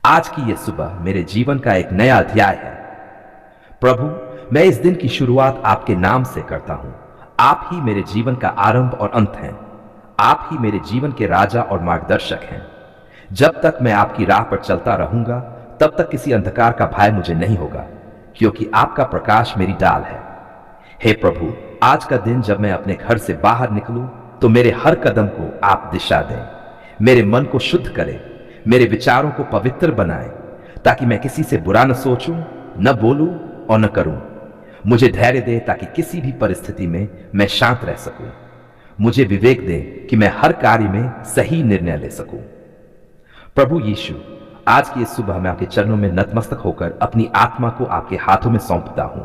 आज की यह सुबह मेरे जीवन का एक नया अध्याय है। प्रभु, मैं इस दिन की शुरुआत आपके नाम से करता हूं। आप ही मेरे जीवन का आरंभ और अंत हैं। आप ही मेरे जीवन के राजा और मार्गदर्शक हैं। जब तक मैं आपकी राह पर चलता रहूंगा, तब तक किसी अंधकार का भय मुझे नहीं होगा, क्योंकि आपका प्रकाश मेरी डाल है। हे प्रभु, आज का दिन जब मैं अपने घर से बाहर निकलूं, तो मेरे हर कदम को आप दिशा दें। मेरे मन को शुद्ध करें, मेरे विचारों को पवित्र बनाएं, ताकि मैं किसी से बुरा न सोचूं, न बोलूं और न करूं। मुझे धैर्य दे ताकि किसी भी परिस्थिति में मैं शांत रह सकूं। मुझे विवेक दे कि मैं हर कार्य में सही निर्णय ले सकूं। प्रभु यीशु, आज की इस सुबह मैं आपके चरणों में नतमस्तक होकर अपनी आत्मा को आपके हाथों में सौंपता हूं।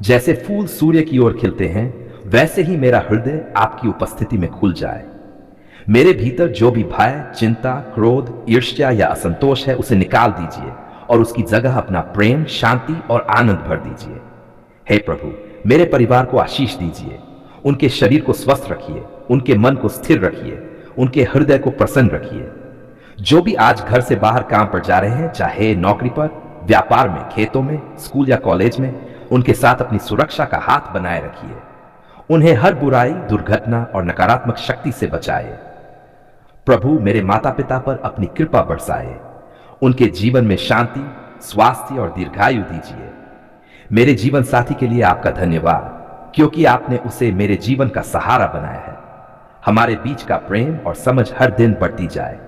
जैसे फूल सूर्य की ओर खिलते हैं, वैसे ही मेरा हृदय आपकी उपस्थिति में खुल जाए। मेरे भीतर जो भी भय, चिंता, क्रोध, ईर्ष्या या असंतोष है, उसे निकाल दीजिए और उसकी जगह अपना प्रेम, शांति और आनंद भर दीजिए। हे प्रभु, मेरे परिवार को आशीष दीजिए। उनके शरीर को स्वस्थ रखिए, उनके मन को स्थिर रखिए, उनके हृदय को प्रसन्न रखिए। जो भी आज घर से बाहर काम पर जा रहे हैं, चाहे नौकरी पर, व्यापार में, खेतों में, स्कूल या कॉलेज में, उनके साथ अपनी सुरक्षा का हाथ बनाए रखिए। उन्हें हर बुराई, दुर्घटना और नकारात्मक शक्ति से बचाए। प्रभु, मेरे माता पिता पर अपनी कृपा बरसाए। उनके जीवन में शांति, स्वास्थ्य और दीर्घायु दीजिए। मेरे जीवन साथी के लिए आपका धन्यवाद, क्योंकि आपने उसे मेरे जीवन का सहारा बनाया है। हमारे बीच का प्रेम और समझ हर दिन बढ़ती जाए।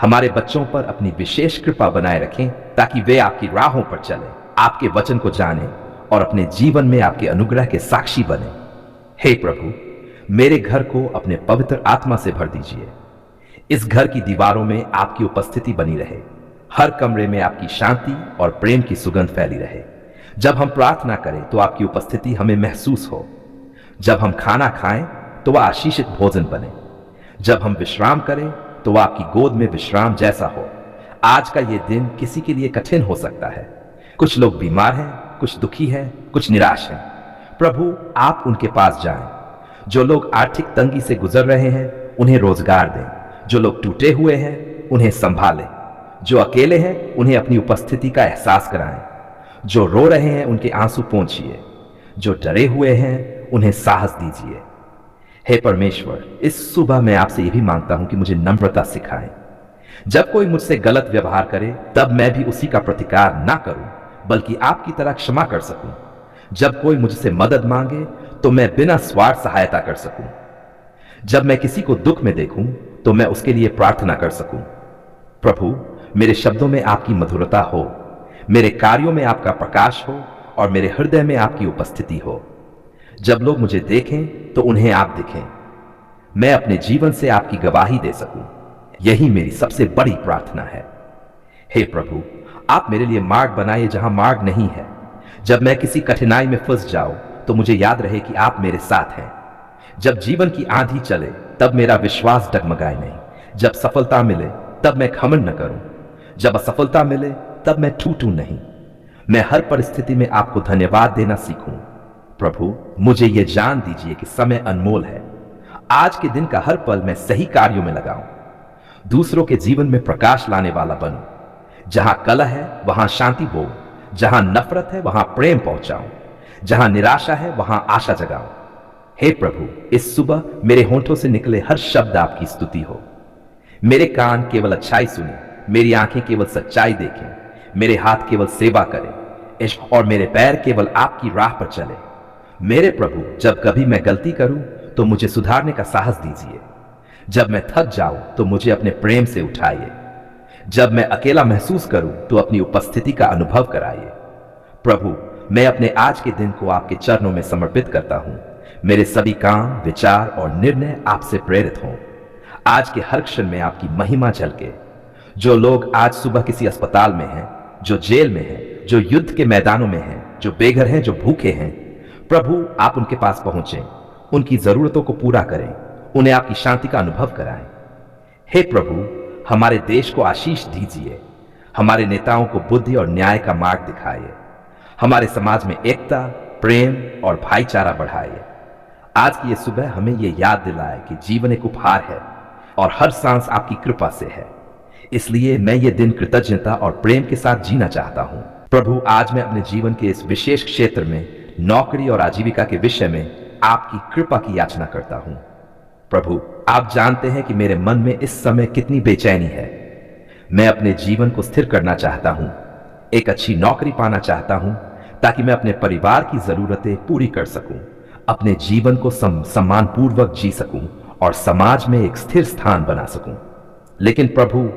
हमारे बच्चों पर अपनी विशेष कृपा बनाए रखें, ताकि वे आपकी राहों पर चलें, आपके वचन को जानें और अपने जीवन में आपके अनुग्रह के साक्षी बने। हे प्रभु, मेरे घर को अपने पवित्र आत्मा से भर दीजिए। इस घर की दीवारों में आपकी उपस्थिति बनी रहे। हर कमरे में आपकी शांति और प्रेम की सुगंध फैली रहे। जब हम प्रार्थना करें तो आपकी उपस्थिति हमें महसूस हो। जब हम खाना खाएं तो वह आशीषित भोजन बने। जब हम विश्राम करें तो वह आपकी गोद में विश्राम जैसा हो। आज का यह दिन किसी के लिए कठिन हो सकता है। कुछ लोग बीमार हैं, कुछ दुखी हैं, कुछ निराश हैं। प्रभु, आप उनके पास जाएं। जो लोग आर्थिक तंगी से गुजर रहे हैं, उन्हें रोजगार दें। जो लोग टूटे हुए हैं, उन्हें संभालें। जो अकेले हैं, उन्हें अपनी उपस्थिति का एहसास कराएं। जो रो रहे हैं, उनके आंसू पोंछिए। जो डरे हुए हैं, उन्हें साहस दीजिए। हे परमेश्वर, इस सुबह मैं आपसे यह भी मांगता हूं कि मुझे नम्रता सिखाएं। जब कोई मुझसे गलत व्यवहार करे, तब मैं भी उसी का प्रतिकार ना करूं, बल्कि आपकी तरह क्षमा कर सकूं। जब कोई मुझसे मदद मांगे, तो मैं बिना स्वार्थ सहायता कर सकूं। जब मैं किसी को दुख में देखूं, तो मैं उसके लिए प्रार्थना कर सकूं। प्रभु, मेरे शब्दों में आपकी मधुरता हो, मेरे कार्यों में आपका प्रकाश हो और मेरे हृदय में आपकी उपस्थिति हो। जब लोग मुझे देखें तो उन्हें आप दिखें। मैं अपने जीवन से आपकी गवाही दे सकूं। यही मेरी सबसे बड़ी प्रार्थना है। हे प्रभु, आप मेरे लिए मार्ग बनाइए जहां मार्ग नहीं है। जब मैं किसी कठिनाई में फंस जाऊं, तो मुझे याद रहे कि आप मेरे साथ हैं। जब जीवन की आंधी चले, तब मेरा विश्वास डगमगाए नहीं। जब सफलता मिले, तब मैं घमंड न करूं। जब असफलता मिले, तब मैं टूटूं नहीं। मैं हर परिस्थिति में आपको धन्यवाद देना सीखूं। प्रभु, मुझे यह जान दीजिए कि समय अनमोल है। आज के दिन का हर पल मैं सही कार्यों में लगाऊं। दूसरों के जीवन में प्रकाश लाने वाला बनूं। जहां कलह है, वहां शांति बोऊं। जहां नफरत है, वहां प्रेम पहुंचाऊं। जहां निराशा है, वहां आशा जगाऊं। हे प्रभु, इस सुबह मेरे होंठों से निकले हर शब्द आपकी स्तुति हो। मेरे कान केवल अच्छाई सुने, मेरी आंखें केवल सच्चाई देखें, मेरे हाथ केवल सेवा करें और मेरे पैर केवल आपकी राह पर चले। मेरे प्रभु, जब कभी मैं गलती करूं, तो मुझे सुधारने का साहस दीजिए। जब मैं थक जाऊं, तो मुझे अपने प्रेम से उठाइए। जब मैं अकेला महसूस करूं, तो अपनी उपस्थिति का अनुभव कराइए। प्रभु, मैं अपने आज के दिन को आपके चरणों में समर्पित करता हूं। मेरे सभी काम, विचार और निर्णय आपसे प्रेरित हों। आज के हर क्षण में आपकी महिमा झलके। जो लोग आज सुबह किसी अस्पताल में हैं, जो जेल में हैं, जो युद्ध के मैदानों में हैं, जो बेघर हैं, जो भूखे हैं, प्रभु, आप उनके पास पहुंचें। उनकी जरूरतों को पूरा करें। उन्हें आपकी शांति का अनुभव कराएं। हे प्रभु, हमारे देश को आशीष दीजिए। हमारे नेताओं को बुद्धि और न्याय का मार्ग दिखाइए। हमारे समाज में एकता, प्रेम और भाईचारा बढ़ाइए। आज की यह सुबह हमें यह याद दिलाए कि जीवन एक उपहार है और हर सांस आपकी कृपा से है। इसलिए मैं ये दिन कृतज्ञता और प्रेम के साथ जीना चाहता हूं। प्रभु, आज मैं अपने जीवन के इस विशेष क्षेत्र में नौकरी और आजीविका के विषय में आपकी कृपा की याचना करता हूं। प्रभु, आप जानते हैं कि मेरे मन में इस समय कितनी बेचैनी है। मैं अपने जीवन को स्थिर करना चाहता हूं, एक अच्छी नौकरी पाना चाहता हूं ताकि मैं अपने परिवार की जरूरतें पूरी कर सकूं, अपने जीवन को सम्मानपूर्वक जी सकूं और समाज में एक स्थिर स्थान बना सकूं। लेकिन प्रभु,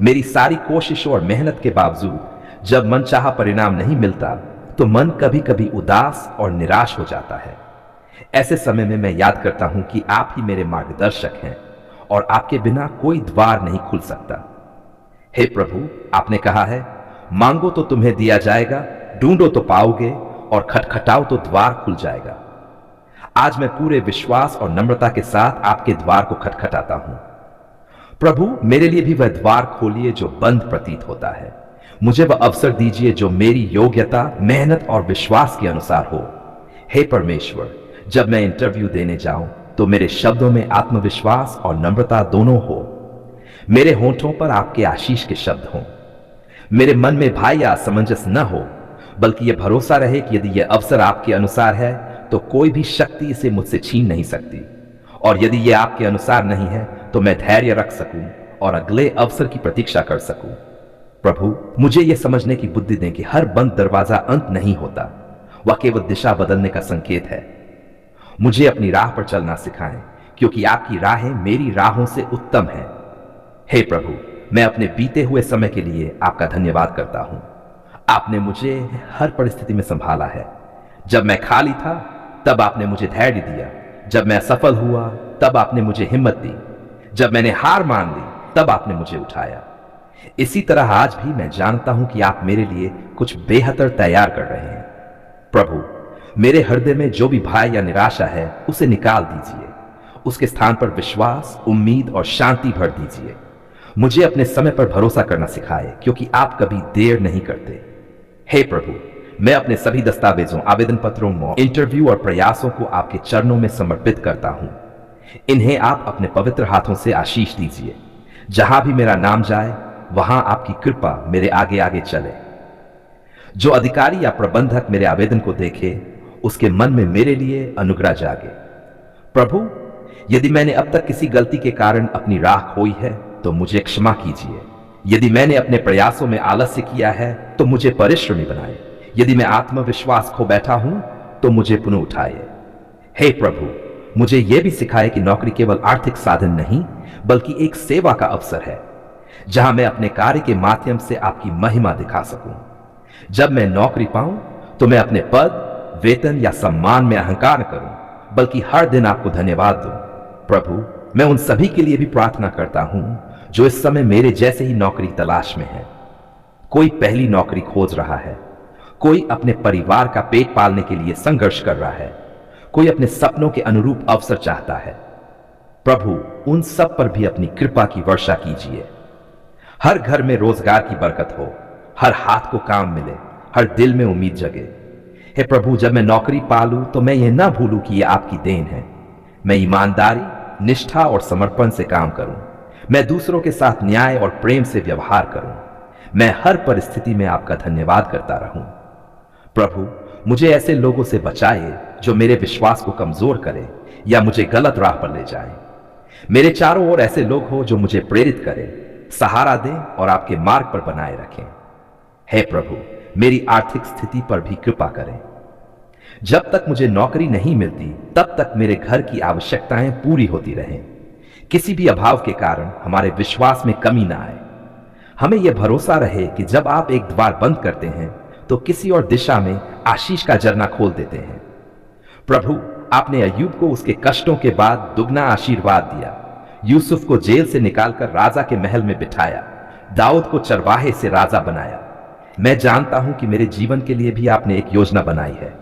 मेरी सारी कोशिशों और मेहनत के बावजूद जब मनचाहा परिणाम नहीं मिलता तो मन कभी कभी उदास और निराश हो जाता है। ऐसे समय में मैं याद करता हूं कि आप ही मेरे मार्गदर्शक हैं और आपके बिना कोई द्वार नहीं खुल सकता। हे प्रभु, आपने कहा है, मांगो तो तुम्हें दिया जाएगा, ढूंढो तो पाओगे और खटखटाओ तो द्वार खुल जाएगा। आज मैं पूरे विश्वास और नम्रता के साथ आपके द्वार को खटखटाता हूं। प्रभु, मेरे लिए भी वह द्वार खोलिए जो बंद प्रतीत होता है। मुझे वह अवसर दीजिए जो मेरी योग्यता, मेहनत और विश्वास के अनुसार हो। हे परमेश्वर, जब मैं इंटरव्यू देने जाऊं तो मेरे शब्दों में आत्मविश्वास और नम्रता दोनों हो। मेरे होठों पर आपके आशीष के शब्द हों। मेरे मन में भय या असमंजस न हो, बल्कि यह भरोसा रहे कि यदि यह अवसर आपके अनुसार है तो कोई भी शक्ति इसे मुझसे छीन नहीं सकती, और यदि यह आपके अनुसार नहीं है तो मैं धैर्य रख सकूं और अगले अवसर की प्रतीक्षा कर सकूं। प्रभु, मुझे यह समझने की बुद्धि दें कि हर बंद दरवाजा अंत नहीं होता, वह केवल दिशा बदलने का संकेत है। मुझे अपनी राह पर चलना सिखाएं, क्योंकि आपकी राहें मेरी राहों से उत्तम हैं। हे प्रभु, मैं अपने बीते हुए समय के लिए आपका धन्यवाद करता हूं। आपने मुझे हर परिस्थिति में संभाला है। जब मैं खाली था तब आपने मुझे धैर्य दिया, जब मैं असफल हुआ तब आपने मुझे हिम्मत दी, जब मैंने हार मान ली तब आपने मुझे उठाया। इसी तरह आज भी मैं जानता हूं कि आप मेरे लिए कुछ बेहतर तैयार कर रहे हैं। प्रभु, मेरे हृदय में जो भी भय या निराशा है उसे निकाल दीजिए। उसके स्थान पर विश्वास, उम्मीद और शांति भर दीजिए। मुझे अपने समय पर भरोसा करना सिखाए, क्योंकि आप कभी देर नहीं करते। हे प्रभु, मैं अपने सभी दस्तावेजों, आवेदन पत्रों, इंटरव्यू और प्रयासों को आपके चरणों में समर्पित करता हूं। इन्हें आप अपने पवित्र हाथों से आशीष दीजिए। जहां भी मेरा नाम जाए वहां आपकी कृपा मेरे आगे आगे चले। जो अधिकारी या प्रबंधक मेरे आवेदन को देखे उसके मन में मेरे लिए अनुग्रह जागे। प्रभु, यदि मैंने अब तक किसी गलती के कारण अपनी राह खोई है तो मुझे क्षमा कीजिए। यदि मैंने अपने प्रयासों में आलस्य किया है तो मुझे परिश्रमी बनाए। यदि मैं आत्मविश्वास खो बैठा हूं तो मुझे पुनः उठाए। हे प्रभु, मुझे यह भी सिखाए कि नौकरी केवल आर्थिक साधन नहीं बल्कि एक सेवा का अवसर है, जहां मैं अपने कार्य के माध्यम से आपकी महिमा दिखा सकूं। जब मैं नौकरी पाऊं तो मैं अपने पद, वेतन या सम्मान में अहंकार न करूं, बल्कि हर दिन आपको धन्यवाद दूं। प्रभु, मैं उन सभी के लिए भी प्रार्थना करता हूं जो इस समय मेरे जैसे ही नौकरी तलाश में है। कोई पहली नौकरी खोज रहा है, कोई अपने परिवार का पेट पालने के लिए संघर्ष कर रहा है, कोई अपने सपनों के अनुरूप अवसर चाहता है। प्रभु, उन सब पर भी अपनी कृपा की वर्षा कीजिए। हर घर में रोजगार की बरकत हो, हर हाथ को काम मिले, हर दिल में उम्मीद जगे। हे प्रभु, जब मैं नौकरी पालूं तो मैं यह ना भूलूं कि यह आपकी देन है। मैं ईमानदारी, निष्ठा और समर्पण से काम करूं। मैं दूसरों के साथ न्याय और प्रेम से व्यवहार करूं। मैं हर परिस्थिति में आपका धन्यवाद करता रहूं। प्रभु, मुझे ऐसे लोगों से बचाए जो मेरे विश्वास को कमजोर करें या मुझे गलत राह पर ले जाएं। मेरे चारों ओर ऐसे लोग हो जो मुझे प्रेरित करें, सहारा दें और आपके मार्ग पर बनाए रखें। हे प्रभु, मेरी आर्थिक स्थिति पर भी कृपा करें। जब तक मुझे नौकरी नहीं मिलती तब तक मेरे घर की आवश्यकताएं पूरी होती रहें। किसी भी अभाव के कारण हमारे विश्वास में कमी ना आए। हमें यह भरोसा रहे कि जब आप एक द्वार बंद करते हैं तो किसी और दिशा में आशीष का झरना खोल देते हैं। प्रभु, आपने अय्यूब को उसके कष्टों के बाद दुगना आशीर्वाद दिया। यूसुफ को जेल से निकालकर राजा के महल में बिठाया। दाऊद को चरवाहे से राजा बनाया। मैं जानता हूं कि मेरे जीवन के लिए भी आपने एक योजना बनाई है।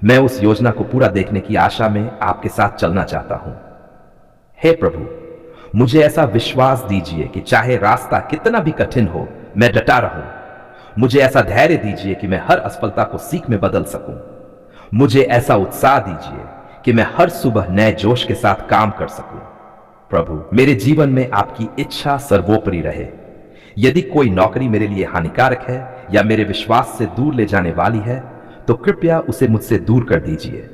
मैं उस योजना को पूरा देखने की आशा में आपके साथ चलना चाहता हूं। हे प्रभु, मुझे ऐसा विश्वास दीजिए कि चाहे रास्ता कितना भी कठिन हो, मैं डटा रहूं। मुझे ऐसा धैर्य दीजिए कि मैं हर असफलता को सीख में बदल सकूं। मुझे ऐसा उत्साह दीजिए कि मैं हर सुबह नए जोश के साथ काम कर सकूं। प्रभु, मेरे जीवन में आपकी इच्छा सर्वोपरि रहे। यदि कोई नौकरी मेरे लिए हानिकारक है या मेरे विश्वास से दूर ले जाने वाली है तो कृपया उसे मुझसे दूर कर दीजिए।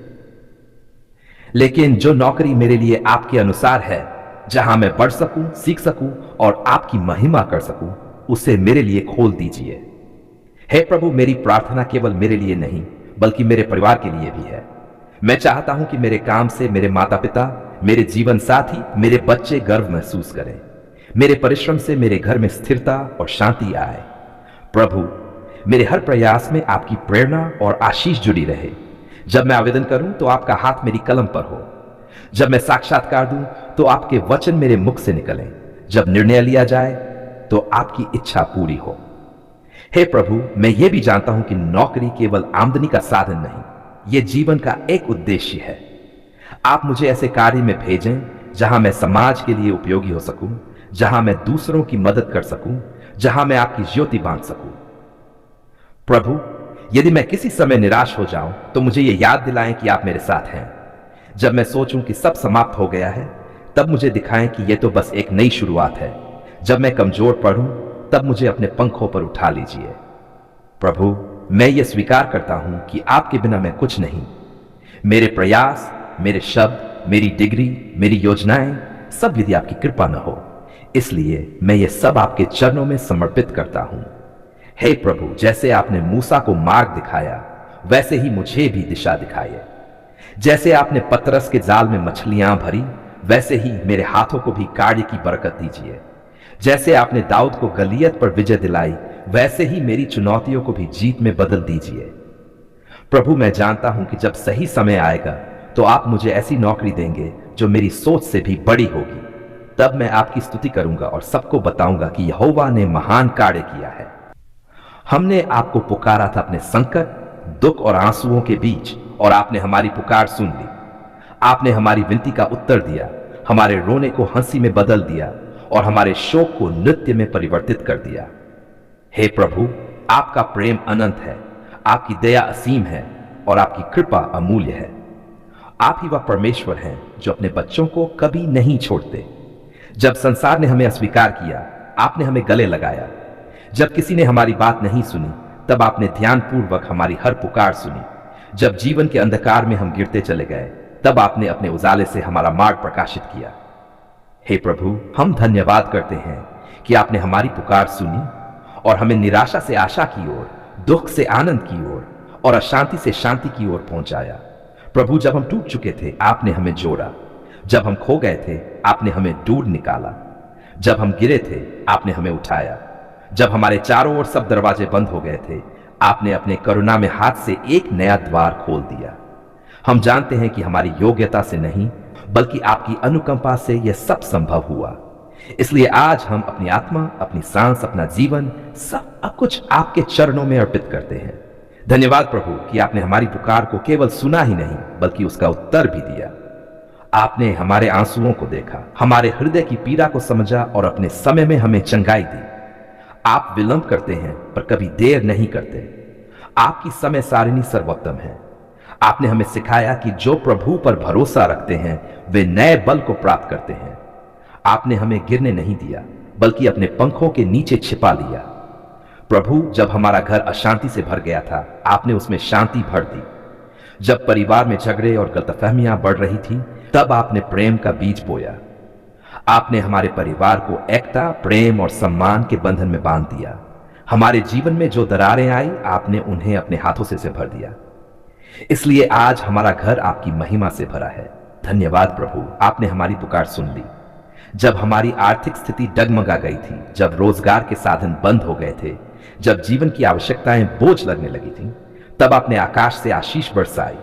लेकिन जो नौकरी मेरे लिए आपके अनुसार है, जहां मैं बढ़ सकूं, सीख सकूं और आपकी महिमा कर सकूं, उसे मेरे लिए खोल दीजिए। हे प्रभु, मेरी प्रार्थना केवल मेरे लिए नहीं बल्कि मेरे परिवार के लिए भी है। मैं चाहता हूं कि मेरे काम से मेरे माता पिता, मेरे जीवन साथी, मेरे बच्चे गर्व महसूस करें। मेरे परिश्रम से मेरे घर में स्थिरता और शांति आए। प्रभु, मेरे हर प्रयास में आपकी प्रेरणा और आशीष जुड़ी रहे। जब मैं आवेदन करूं तो आपका हाथ मेरी कलम पर हो। जब मैं साक्षात्कार दूं तो आपके वचन मेरे मुख से निकलें। जब निर्णय लिया जाए तो आपकी इच्छा पूरी हो। हे प्रभु, मैं ये भी जानता हूं कि नौकरी केवल आमदनी का साधन नहीं, यह जीवन का एक उद्देश्य है। आप मुझे ऐसे कार्य में भेजें जहां मैं समाज के लिए उपयोगी हो सकूं, जहां मैं दूसरों की मदद कर सकूं, जहां मैं आपकी ज्योति बांट सकूं। प्रभु, यदि मैं किसी समय निराश हो जाऊं तो मुझे यह याद दिलाएं कि आप मेरे साथ हैं। जब मैं सोचूं कि सब समाप्त हो गया है, तब मुझे दिखाएं कि यह तो बस एक नई शुरुआत है। जब मैं कमजोर पड़ूं तब मुझे अपने पंखों पर उठा लीजिए। प्रभु, मैं ये स्वीकार करता हूं कि आपके बिना मैं कुछ नहीं। मेरे प्रयास, मेरे शब्द, मेरी डिग्री, मेरी योजनाएं, सब यदि आपकी कृपा न हो। इसलिए मैं ये सब आपके चरणों में समर्पित करता हूं। हे प्रभु, जैसे आपने मूसा को मार्ग दिखाया, वैसे ही मुझे भी दिशा दिखाइए। जैसे आपने पतरस के जाल में मछलियां भरी, वैसे ही मेरे हाथों को भी कार्य की बरकत दीजिए। जैसे आपने दाऊद को गलियत पर विजय दिलाई, वैसे ही मेरी चुनौतियों को भी जीत में बदल दीजिए। प्रभु, मैं जानता हूं कि जब सही समय आएगा तो आप मुझे ऐसी नौकरी देंगे जो मेरी सोच से भी बड़ी होगी। तब मैं आपकी स्तुति करूंगा और सबको बताऊंगा कि यहोवा ने महान कार्य किया है। हमने आपको पुकारा था अपने संकट, दुख और आंसुओं के बीच, और आपने हमारी पुकार सुन ली। आपने हमारी विनती का उत्तर दिया, हमारे रोने को हंसी में बदल दिया और हमारे शोक को नृत्य में परिवर्तित कर दिया। हे प्रभु, आपका प्रेम अनंत है, आपकी दया असीम है और आपकी कृपा अमूल्य है। आप ही वह परमेश्वर हैं जो अपने बच्चों को कभी नहीं छोड़ते। जब संसार ने हमें अस्वीकार किया, आपने हमें गले लगाया। जब किसी ने हमारी बात नहीं सुनी, तब आपने ध्यानपूर्वक हमारी हर पुकार सुनी। जब जीवन के अंधकार में हम गिरते चले गए, तब आपने अपने उजाले से हमारा मार्ग प्रकाशित किया। हे प्रभु, हम धन्यवाद करते हैं कि आपने हमारी पुकार सुनी और हमें निराशा से आशा की ओर, दुख से आनंद की ओर और अशांति से शांति की ओर पहुंचाया। प्रभु, जब हम टूट चुके थे, आपने हमें जोड़ा। जब हम खो गए थे, आपने हमें ढूंढ निकाला। जब हम गिरे थे, आपने हमें उठाया। जब हमारे चारों ओर सब दरवाजे बंद हो गए थे, आपने अपने करुणा में हाथ से एक नया द्वार खोल दिया। हम जानते हैं कि हमारी योग्यता से नहीं, बल्कि आपकी अनुकंपा से यह सब संभव हुआ। इसलिए आज हम अपनी आत्मा, अपनी सांस, अपना जीवन, सब कुछ आपके चरणों में अर्पित करते हैं। धन्यवाद प्रभु कि आपने हमारी पुकार को केवल सुना ही नहीं, बल्कि उसका उत्तर भी दिया। आपने हमारे आंसुओं को देखा, हमारे हृदय की पीड़ा को समझा और अपने समय में हमें चंगाई दी। आप विलंब करते हैं पर कभी देर नहीं करते। आपकी समय सारिणी सर्वोत्तम है। आपने हमें सिखाया कि जो प्रभु पर भरोसा रखते हैं वे नए बल को प्राप्त करते हैं। आपने हमें गिरने नहीं दिया, बल्कि अपने पंखों के नीचे छिपा लिया। प्रभु, जब हमारा घर अशांति से भर गया था, आपने उसमें शांति भर दी। जब परिवार में झगड़े और गलतफहमियां बढ़ रही थी, तब आपने प्रेम का बीज बोया। आपने हमारे परिवार को एकता, प्रेम और सम्मान के बंधन में बांध दिया। हमारे जीवन में जो दरारें आई, आपने उन्हें अपने हाथों से भर दिया। इसलिए आज हमारा घर आपकी महिमा से भरा है। धन्यवाद प्रभु, आपने हमारी पुकार सुन ली। जब हमारी आर्थिक स्थिति डगमगा गई थी, जब रोजगार के साधन बंद हो गए थे, जब जीवन की आवश्यकताएं बोझ लगने लगी थी, तब आपने आकाश से आशीष बरसाई।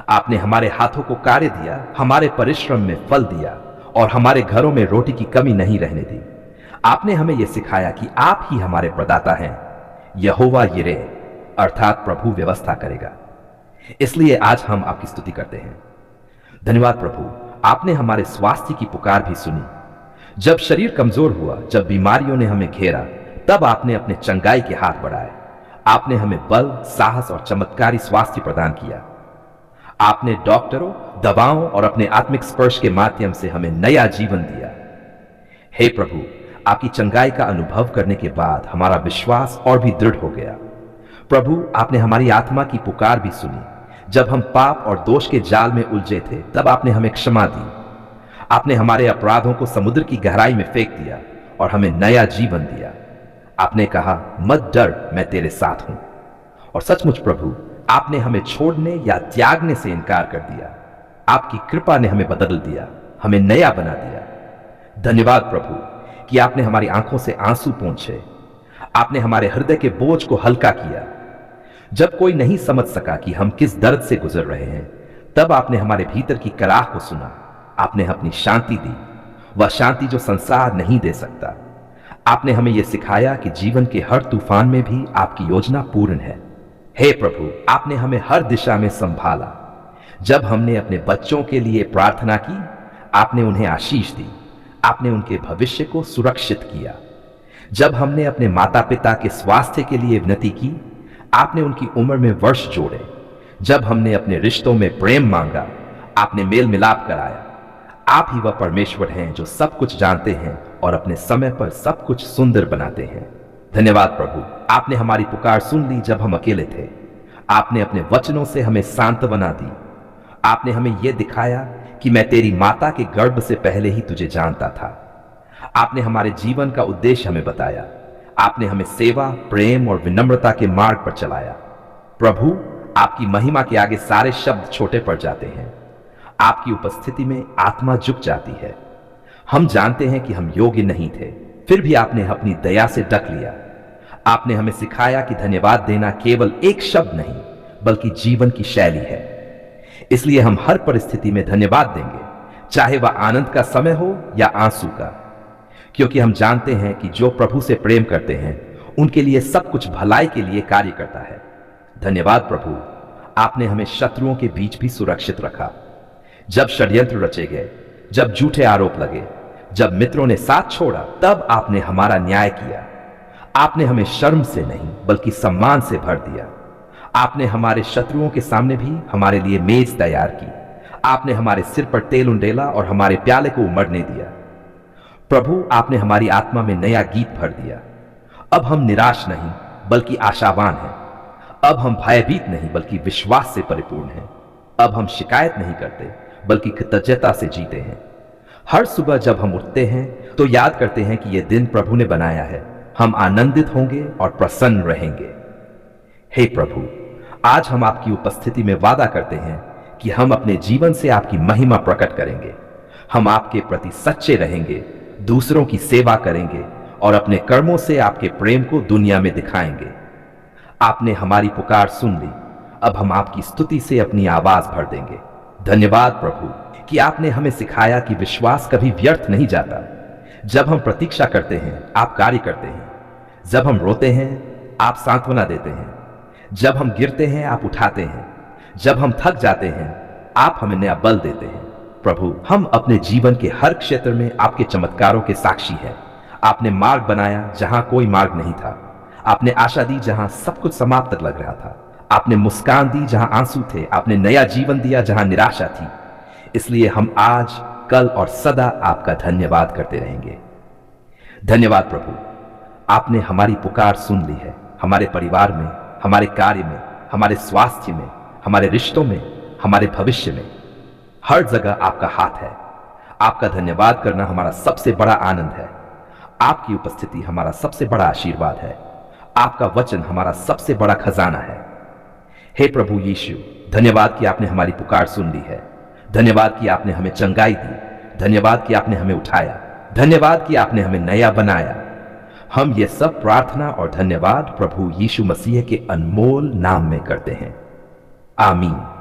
आपने हमारे हाथों को कार्य दिया, हमारे परिश्रम में फल दिया और हमारे घरों में रोटी की कमी नहीं रहने दी। आपने हमें यह सिखाया कि आप ही हमारे प्रदाता हैं। यहोवा यिरे, अर्थात प्रभु व्यवस्था करेगा। इसलिए आज हम आपकी स्तुति करते हैं। धन्यवाद प्रभु, आपने हमारे स्वास्थ्य की पुकार भी सुनी। जब शरीर कमजोर हुआ, जब बीमारियों ने हमें घेरा, तब आपने अपने चंगाई के हाथ बढ़ाए। आपने हमें बल, साहस और चमत्कारी स्वास्थ्य प्रदान किया। आपने डॉक्टरों, दवाओं और अपने आत्मिक स्पर्श के माध्यम से हमें नया जीवन दिया। हे प्रभु, आपकी चंगाई का अनुभव करने के बाद हमारा विश्वास और भी दृढ़ हो गया। प्रभु, आपने हमारी आत्मा की पुकार भी सुनी। जब हम पाप और दोष के जाल में उलझे थे, तब आपने हमें क्षमा दी। आपने हमारे अपराधों को समुद्र की गहराई में फेंक दिया और हमें नया जीवन दिया। आपने कहा, मत डर, मैं तेरे साथ हूं। और सचमुच प्रभु, आपने हमें छोड़ने या त्यागने से इनकार कर दिया। आपकी कृपा ने हमें बदल दिया, हमें नया बना दिया। धन्यवाद प्रभु कि आपने हमारी आंखों से आंसू पोंछे। आपने हमारे हृदय के बोझ को हल्का किया। जब कोई नहीं समझ सका कि हम किस दर्द से गुजर रहे हैं, तब आपने हमारे भीतर की कराह को सुना। आपने अपनी शांति दी, वह शांति जो संसार नहीं दे सकता। आपने हमें यह सिखाया कि जीवन के हर तूफान में भी आपकी योजना पूर्ण है। हे प्रभु, आपने हमें हर दिशा में संभाला। जब हमने अपने बच्चों के लिए प्रार्थना की, आपने उन्हें आशीष दी। आपने उनके भविष्य को सुरक्षित किया। जब हमने अपने माता पिता के स्वास्थ्य के लिए विनती की, आपने उनकी उम्र में वर्ष जोड़े। जब हमने अपने रिश्तों में प्रेम मांगा, आपने मेल मिलाप कराया। आप ही वह परमेश्वर हैं जो सब कुछ जानते हैं और अपने समय पर सब कुछ सुंदर बनाते हैं। धन्यवाद प्रभु, आपने हमारी पुकार सुन ली जब हम अकेले थे। आपने अपने वचनों से हमें सांत्वना दी। आपने हमें यह दिखाया कि मैं तेरी माता के गर्भ से पहले ही तुझे जानता था। आपने हमारे जीवन का उद्देश्य हमें बताया। आपने हमें सेवा, प्रेम और विनम्रता के मार्ग पर चलाया। प्रभु, आपकी महिमा के आगे सारे शब्द छोटे पड़ जाते हैं। आपकी उपस्थिति में आत्मा झुक जाती है। हम जानते हैं कि हम योग्य नहीं थे, फिर भी आपने अपनी दया से ढक लिया। आपने हमें सिखाया कि धन्यवाद देना केवल एक शब्द नहीं, बल्कि जीवन की शैली है। इसलिए हम हर परिस्थिति में धन्यवाद देंगे, चाहे वह आनंद का समय हो या आंसू का, क्योंकि हम जानते हैं कि जो प्रभु से प्रेम करते हैं, उनके लिए सब कुछ भलाई के लिए कार्य करता है। धन्यवाद प्रभु, आपने हमें शत्रुओं के बीच भी सुरक्षित रखा। जब षड्यंत्र रचे गए, जब झूठे आरोप लगे, जब मित्रों ने साथ छोड़ा, तब आपने हमारा न्याय किया। आपने हमें शर्म से नहीं बल्कि सम्मान से भर दिया। आपने हमारे शत्रुओं के सामने भी हमारे लिए मेज तैयार की। आपने हमारे सिर पर तेल उंडेला और हमारे प्याले को उमड़ने दिया। प्रभु, आपने हमारी आत्मा में नया गीत भर दिया। अब हम निराश नहीं बल्कि आशावान हैं। अब हम भयभीत नहीं बल्कि विश्वास से परिपूर्ण हैं। अब हम शिकायत नहीं करते बल्कि कृतज्ञता से जीते हैं। हर सुबह जब हम उठते हैं तो याद करते हैं कि यह दिन प्रभु ने बनाया है। हम आनंदित होंगे और प्रसन्न रहेंगे। हे प्रभु, आज हम आपकी उपस्थिति में वादा करते हैं कि हम अपने जीवन से आपकी महिमा प्रकट करेंगे। हम आपके प्रति सच्चे रहेंगे, दूसरों की सेवा करेंगे और अपने कर्मों से आपके प्रेम को दुनिया में दिखाएंगे। आपने हमारी पुकार सुन ली। अब हम आपकी स्तुति से अपनी आवाज भर देंगे। धन्यवाद प्रभु कि आपने हमें सिखाया कि विश्वास कभी व्यर्थ नहीं जाता। जब हम प्रतीक्षा करते हैं, आप कार्य करते हैं। जब हम रोते हैं, आप सांत्वना देते हैं। जब हम गिरते हैं, आप उठाते हैं। जब हम थक जाते हैं, आप हमें नया बल देते हैं। प्रभु, हम अपने जीवन के हर क्षेत्र में आपके चमत्कारों के साक्षी हैं। आपने मार्ग बनाया जहां कोई मार्ग नहीं था। आपने आशा दी जहां सब कुछ समाप्त लग रहा था। आपने मुस्कान दी जहां आंसू थे। आपने नया जीवन दिया जहां निराशा थी। इसलिए हम आज, कल और सदा आपका धन्यवाद करते रहेंगे। धन्यवाद प्रभु, आपने हमारी पुकार सुन ली है। हमारे परिवार में, हमारे कार्य में, हमारे स्वास्थ्य में, हमारे रिश्तों में, हमारे भविष्य में, हर जगह आपका हाथ है। आपका धन्यवाद करना हमारा सबसे बड़ा आनंद है। आपकी उपस्थिति हमारा सबसे बड़ा आशीर्वाद है। आपका वचन हमारा सबसे बड़ा खजाना है। हे प्रभु यीशु, धन्यवाद कि आपने हमारी पुकार सुन ली है। धन्यवाद कि आपने हमें चंगाई दी। धन्यवाद कि आपने हमें उठाया। धन्यवाद कि आपने हमें नया बनाया। हम ये सब प्रार्थना और धन्यवाद प्रभु यीशु मसीह के अनमोल नाम में करते हैं। आमीन।